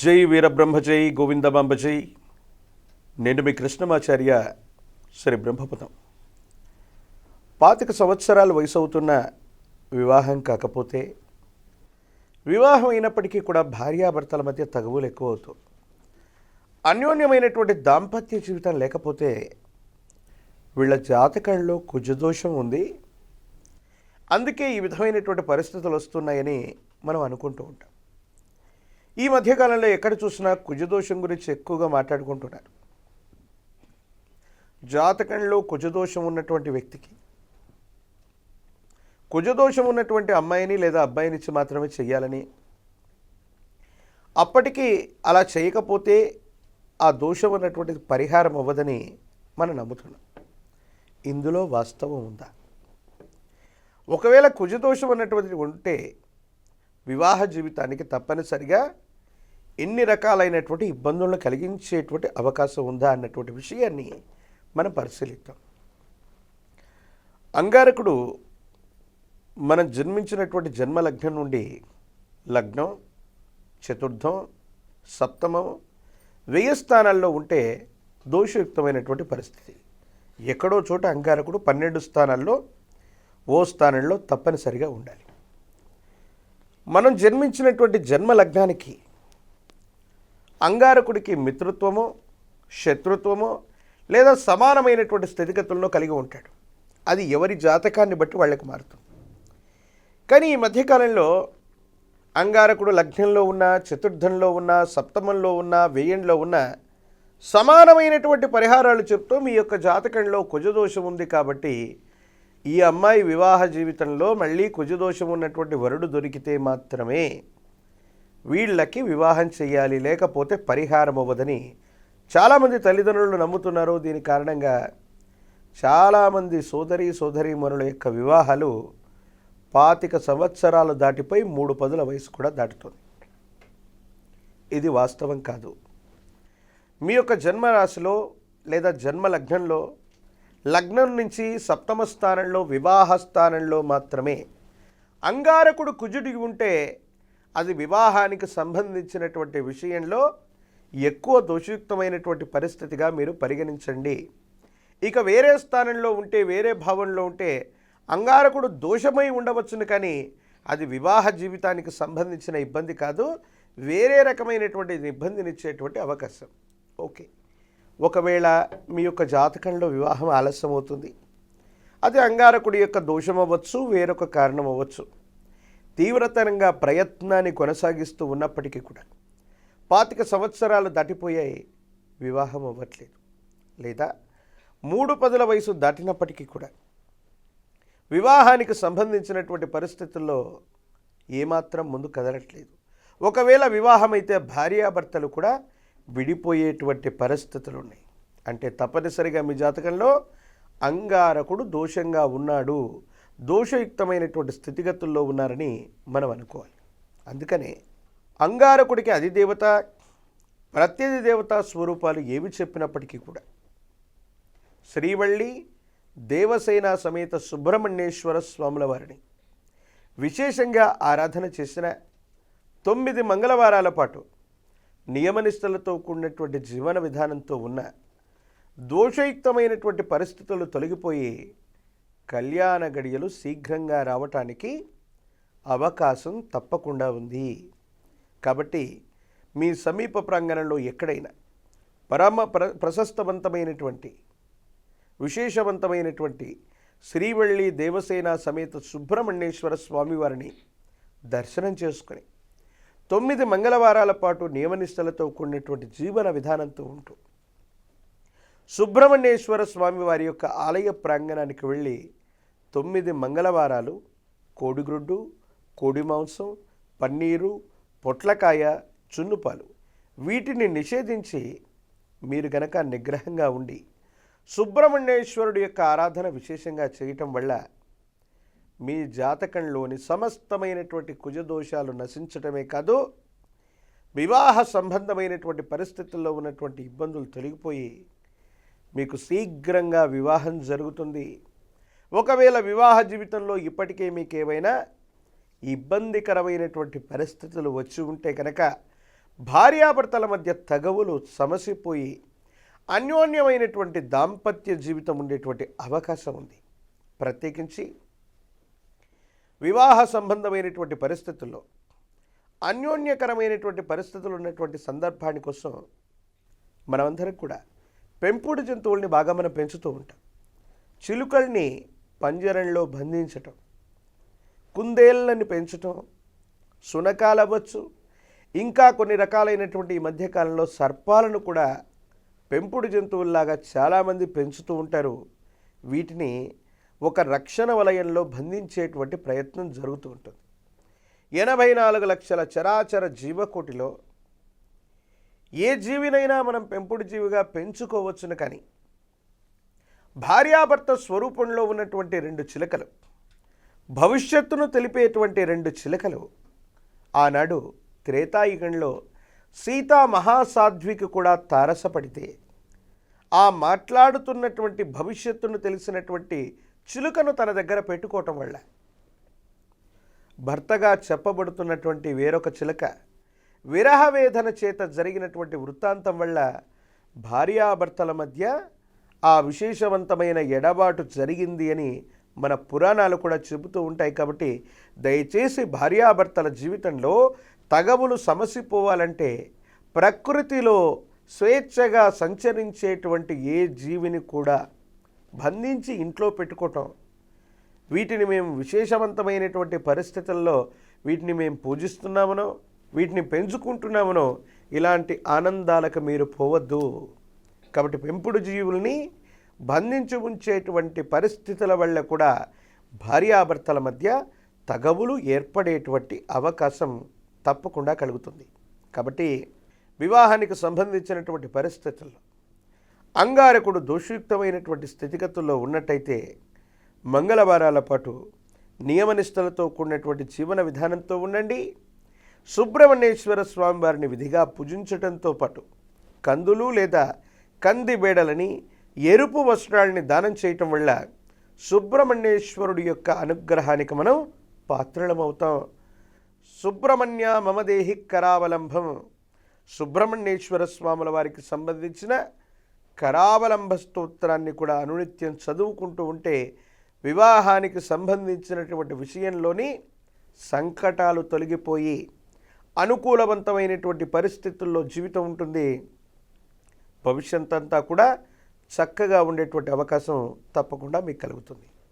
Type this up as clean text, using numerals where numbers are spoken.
జై వీరబ్రహ్మ జై గోవిందమాంబ జై. నేను మీ కృష్ణమాచార్య శ్రీ బ్రహ్మపదం. 25 సంవత్సరాల వయసు అవుతున్న వివాహం కాకపోతే, వివాహం అయినప్పటికీ కూడా భార్యాభర్తల మధ్య తగువులు ఎక్కువ అవుతాయి. అన్యోన్యమైనటువంటి దాంపత్య జీవితం లేకపోతే వీళ్ళ జాతకంలో కుజదోషం ఉంది, అందుకే ఈ విధమైనటువంటి పరిస్థితులు వస్తున్నాయని మనం అనుకుంటూ ఉంటాం. ఈ మధ్యకాలంలో ఎక్కడ చూసినా కుజదోషం గురించి ఎక్కువగా మాట్లాడుకుంటున్నారు. జాతకంలో కుజదోషం ఉన్నటువంటి వ్యక్తికి కుజదోషం ఉన్నటువంటి అమ్మాయిని లేదా అబ్బాయినిచ్చి మాత్రమే చెయ్యాలని, అప్పటికీ అలా చేయకపోతే ఆ దోషం ఉన్నటువంటి పరిహారం అవ్వదని మనం నమ్ముతున్నాం. ఇందులో వాస్తవం ఉందా? ఒకవేళ కుజదోషం అన్నటువంటిది ఉంటే వివాహ జీవితానికి తప్పనిసరిగా ఎన్ని రకాలైనటువంటి ఇబ్బందులను కలిగించేటువంటి అవకాశం ఉందా అన్నటువంటి విషయాన్ని మనం పరిశీలిద్దాం. అంగారకుడు మనం జన్మించినటువంటి జన్మ లగ్నం నుండి లగ్నం, చతుర్థం, సప్తమం, వ్యయ స్థానాల్లో ఉంటే దోషయుక్తమైనటువంటి పరిస్థితి. ఎక్కడో చోట అంగారకుడు 12 స్థానాల్లో ఓ స్థానంలో తప్పనిసరిగా ఉండాలి. మనం జన్మించినటువంటి జన్మ లగ్నానికి అంగారకుడికి మిత్రత్వమో, శత్రుత్వమో లేదా సమానమైనటువంటి స్థితిగతులను కలిగి ఉంటాడు. అది ఎవరి జాతకాన్ని బట్టి వాళ్ళకి మారుతుంది. కానీ ఈ మధ్యకాలంలో అంగారకుడు లగ్నంలో ఉన్న, చతుర్థంలో ఉన్న, సప్తమంలో ఉన్న, వ్యయంలో ఉన్న సమానమైనటువంటి పరిహారాలు చెప్తూ మీ యొక్క జాతకంలో కుజదోషం ఉంది కాబట్టి ఈ అమ్మాయి వివాహ జీవితంలో మళ్ళీ కుజదోషం ఉన్నటువంటి వరుడు దొరికితే మాత్రమే వీళ్ళకి వివాహం చేయాలి, లేకపోతే పరిహారం అవ్వదని చాలామంది తల్లిదండ్రులు నమ్ముతున్నారు. దీని కారణంగా చాలామంది సోదరీమణుల యొక్క వివాహాలు 25 సంవత్సరాలు దాటిపోయి 3 పదుల వయసు కూడా దాటుతుంది. ఇది వాస్తవం కాదు. మీ యొక్క జన్మరాశిలో లేదా జన్మ లగ్నంలో లగ్నం నుంచి సప్తమ స్థానంలో వివాహ స్థానంలో మాత్రమే అంగారకుడు కుజుడికి ఉంటే అది వివాహానికి సంబంధించినటువంటి విషయంలో ఎక్కువ దోషయుక్తమైనటువంటి పరిస్థితిగా మీరు పరిగణించండి. ఇక వేరే స్థానంలో ఉంటే, వేరే భావంలో ఉంటే అంగారకుడు దోషమై ఉండవచ్చును, కానీ అది వివాహ జీవితానికి సంబంధించిన ఇబ్బంది కాదు, వేరే రకమైనటువంటి ఇబ్బందినిచ్చేటువంటి అవకాశం. ఓకే, ఒకవేళ మీ యొక్క జాతకంలో వివాహం ఆలస్యం అవుతుంది, అది అంగారకుడి యొక్క దోషం అవ్వచ్చు, వేరొక కారణం అవ్వచ్చు. తీవ్రతరంగా ప్రయత్నాన్ని కొనసాగిస్తూ ఉన్నప్పటికీ కూడా 25 సంవత్సరాలు దాటిపోయాయి, వివాహం అవ్వట్లేదు. లేదా 3 పదుల వయసు దాటినప్పటికీ కూడా వివాహానికి సంబంధించినటువంటి పరిస్థితుల్లో ఏమాత్రం ముందు కదలట్లేదు. ఒకవేళ వివాహం అయితే భార్యాభర్తలు కూడా విడిపోయేటువంటి పరిస్థితులు ఉన్నాయి. అంటే తప్పనిసరిగా మీ జాతకంలో అంగారకుడు దోషంగా ఉన్నాడు, దోషయుక్తమైనటువంటి స్థితిగతుల్లో ఉన్నారని మనం అనుకోవాలి. అందుకనే అంగారకుడికి అధిదేవత, ప్రత్యధి దేవతా స్వరూపాలు ఏవి చెప్పినప్పటికీ కూడా శ్రీవల్లి దేవసేన సమేత సుబ్రహ్మణ్యేశ్వర స్వాముల వారిని విశేషంగా ఆరాధన చేసిన 9 మంగళవారాల పాటు నియమనిష్టలతో కూడినటువంటి జీవన విధానంతో ఉన్న దోషయుక్తమైనటువంటి పరిస్థితులు తొలగిపోయి కళ్యాణ గడియలు శీఘ్రంగా రావటానికి అవకాశం తప్పకుండా ఉంది. కాబట్టి మీ సమీప ప్రాంగణంలో ఎక్కడైనా ప్రశస్తవంతమైనటువంటి విశేషవంతమైనటువంటి శ్రీవల్లి దేవసేన సమేత సుబ్రహ్మణ్యేశ్వర స్వామివారిని దర్శనం చేసుకుని 9 మంగళవారాల పాటు నియమనిష్టలతో కూడినటువంటి జీవన విధానంతో ఉంటూ సుబ్రహ్మణ్యేశ్వర స్వామివారి యొక్క ఆలయ ప్రాంగణానికి వెళ్ళి 9 మంగళవారాలు కోడిగ్రుడ్డు, కోడి మాంసం, పన్నీరు, పొట్లకాయ, చున్నుపాలు వీటిని నిషేధించి మీరు గనక నిగ్రహంగా ఉండి సుబ్రహ్మణ్యేశ్వరుడి యొక్క ఆరాధన విశేషంగా చేయటం వల్ల మీ జాతకంలోని సమస్తమైనటువంటి కుజదోషాలు నశించటమే కాదు, వివాహ సంబంధమైనటువంటి పరిస్థితుల్లో ఉన్నటువంటి ఇబ్బందులు తొలగిపోయి మీకు శీఘ్రంగా వివాహం జరుగుతుంది. ఒకవేళ వివాహ జీవితంలో ఇప్పటికే మీకు ఏవైనా ఇబ్బందికరమైనటువంటి పరిస్థితులు వచ్చి ఉంటే కనుక భార్యాభర్తల మధ్య తగవులు సమసిపోయి అన్యోన్యమైనటువంటి దాంపత్య జీవితం ఉండేటువంటి అవకాశం ఉంది. ప్రత్యేకించి వివాహ సంబంధమైనటువంటి పరిస్థితుల్లో అన్యోన్యకరమైనటువంటి పరిస్థితులు ఉన్నటువంటి సందర్భాని కోసం మనమందరం కూడా పెంపుడు జంతువుల్ని బాగా మనం పెంచుతూ ఉంటాం. చిలుకల్ని పంజరంలో బంధించటం, కుందేళ్ళని పెంచటం, శునకాలు అవ్వచ్చు, ఇంకా కొన్ని రకాలైనటువంటి ఈ మధ్యకాలంలో సర్పాలను కూడా పెంపుడు జంతువుల్లాగా చాలామంది పెంచుతూ ఉంటారు. వీటిని ఒక రక్షణ వలయంలో బంధించేటువంటి ప్రయత్నం జరుగుతూ ఉంటుంది. 84 లక్షల చరాచర జీవకోటిలో ఏ జీవినైనా మనం పెంపుడు జీవిగా పెంచుకోవచ్చును. కానీ భార్యాభర్త స్వరూపంలో ఉన్నటువంటి 2 చిలకలు, భవిష్యత్తును తెలిపేటువంటి 2 చిలకలు ఆనాడు త్రేతాయుగంలో సీతా మహాసాధ్వికి కూడా తారసపడితే ఆ మాట్లాడుతున్నటువంటి భవిష్యత్తును తెలిసినటువంటి చిలుకను తన దగ్గర పెట్టుకోవటం వల్ల భర్తగా చెప్పబడుతున్నటువంటి వేరొక చిలుక విరహవేదన చేత జరిగినటువంటి వృత్తాంతం వల్ల భార్యాభర్తల మధ్య ఆ విశేషవంతమైన ఎడబాటు జరిగింది అని మన పురాణాలు కూడా చెబుతూ ఉంటాయి. కాబట్టి దయచేసి భార్యాభర్తల జీవితంలో తగవులు సమసిపోవాలంటే ప్రకృతిలో స్వేచ్ఛగా సంచరించేటువంటి ఏ జీవిని కూడా బంధించి ఇంట్లో పెట్టుకోవటం, వీటిని మేము విశేషవంతమైనటువంటి పరిస్థితుల్లో వీటిని మేము పూజిస్తున్నామనో వీటిని పెంచుకుంటున్నామనో ఇలాంటి ఆనందాలకు మీరు పోవద్దు. కాబట్టి పెంపుడు జీవుల్ని బంధించి ఉంచేటువంటి పరిస్థితుల వల్ల కూడా భార్యాభర్తల మధ్య తగవులు ఏర్పడేటువంటి అవకాశం తప్పకుండా కలుగుతుంది. కాబట్టి వివాహానికి సంబంధించినటువంటి పరిస్థితుల్లో అంగారకుడు దోషయుక్తమైనటువంటి స్థితిగతుల్లో ఉన్నట్టయితే మంగళవారాల పాటు నియమనిష్టలతో కూడినటువంటి జీవన విధానంతో ఉండండి. సుబ్రహ్మణ్యేశ్వర స్వామి వారిని విధిగా పూజించడంతో పాటు కందులు లేదా కంది బేడలని, ఎరుపు వస్త్రాలని దానం చేయటం వల్ల సుబ్రహ్మణ్యేశ్వరుడి యొక్క అనుగ్రహానికి మనం పాత్రలమవుతాం. సుబ్రహ్మణ్య మమదేహి కరావలంబం, సుబ్రహ్మణ్యేశ్వర స్వాముల వారికి సంబంధించిన కరావలంబ స్తోత్రాన్ని కూడా అనునిత్యం చదువుకుంటూ ఉంటే వివాహానికి సంబంధించినటువంటి విషయంలోని సంకటాలు తొలగిపోయి అనుకూలవంతమైనటువంటి పరిస్థితుల్లో జీవితం ఉంటుంది. భవిష్యత్తంతా కూడా చక్కగా ఉండేటువంటి అవకాశం తప్పకుండా మీకు కలుగుతుంది.